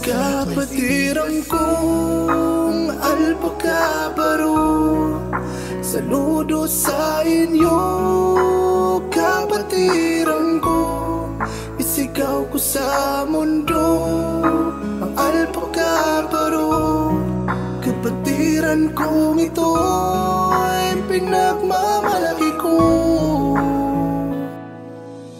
Kapatiran kong alpakabaro, saludo sa inyo. Kapatiran ko, isigaw ko sa mundo ang alpakabaro. Kapatiran kong ito ay pinagmamalaki ko.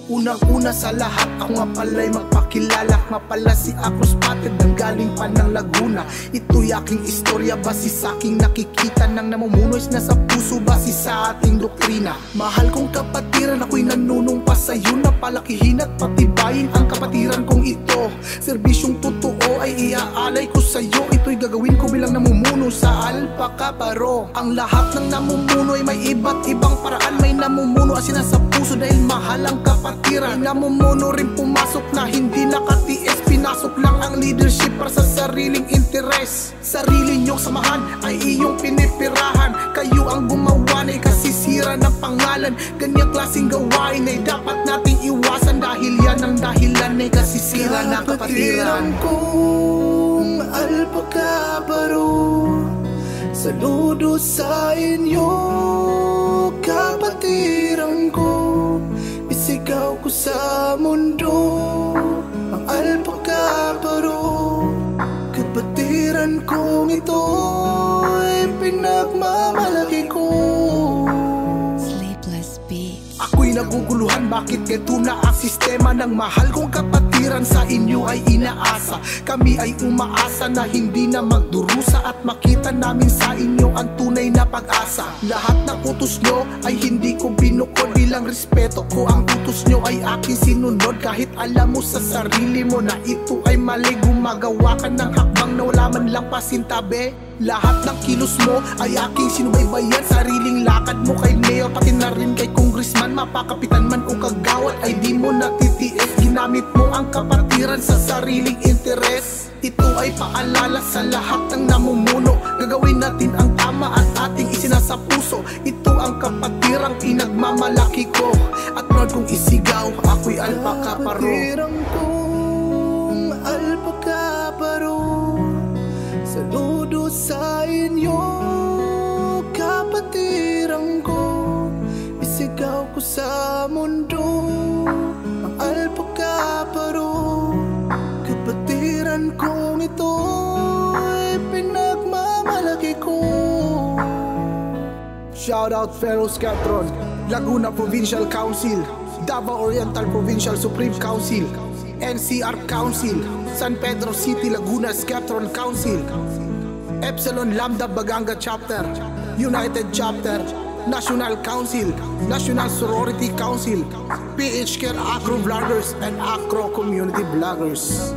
Unang-una sa lahat, ako nga pala'y magpakilala. Nga pala si Acros Patid, ang galing pa ng Laguna. Ito'y aking istorya, base sa aking nakikita. Nang namumunoy na sa puso, base sa ating doktrina. Mahal kong kapatiran, ako'y nanunong pa sa'yo na palakihin at patibayin ang kapatiran kong ito. Serbisyong totoo ay iaalay ko sa'yo. Ito'y gagawin ko bilang namumuno sa Alpacabaro. Ang lahat ng namumuno ay may iba't ibang paraan. May namumuno ang sinasa puso dahil mahal ang kapatiran. Namumuno rin pumasok na hindi nakatiis. Pinasok lang ang leadership para sa sariling interes. Sarili niyong samahan ay iyong pinipirahan. Kayo ang gumawa na ikasisira ng pangalan. Ganyang klaseng gawain ay dapat nating iwasan. Dahil yan ang dahilan na ikasisira ng kapatiran kong alpakabaro, saludo sa inyo. Kapatiran ko, isigaw ko sa mundo ang alpakabaro. Kapatiran kong ito ay pinagmamalaki ko. Sleepless Beats. Ako'y naguguluhan, bakit ito na ang sistema ng mahal kong kapatiran sa inyo ay inaasa. Kami ay umaasa na hindi na magdurusa at makita namin sa inyo ang tunay na pag-asa. Lahat ng utos nyo ay hindi ko binukod, bilang respeto ko ang utos nyo ay aking sinunod. Kahit alam mo sa sarili mo na ito ay mali, gumagawa ka ng hakbang na wala man lang pasintabi. Lahat ng kilos mo ay aking sinubaybayan. Sariling lakad mo kay Mayor, pati na rin kay Congressman, mapakapitan man o kagawad ay di mo natitiis. Ginamit mo ang kapatiran sa sariling interes. Ito ay paalala sa lahat ng namumuno. Gagawin natin ang tama at ating isinasa puso. Ito ang kapatirang pinagmamalaki ko at proud kong isigaw, ako'y Alpacabaro. Kapatiran kong Alpacabaro, saludo sa inyo. Kapatiran ko, isigaw ko sa mundo ang Alpacabaro. Kapatiran kong ito ay pinagmamalaki ko. Shout out Pharaoh Scatron, Laguna Provincial Council, Davao Oriental Provincial Supreme Council, NCR Council, San Pedro City Laguna Scatron Council, Epsilon Lambda Baganga Chapter, United Chapter, National Council, National Sorority Council, PH Care Acro Vloggers and Acro Community Vloggers.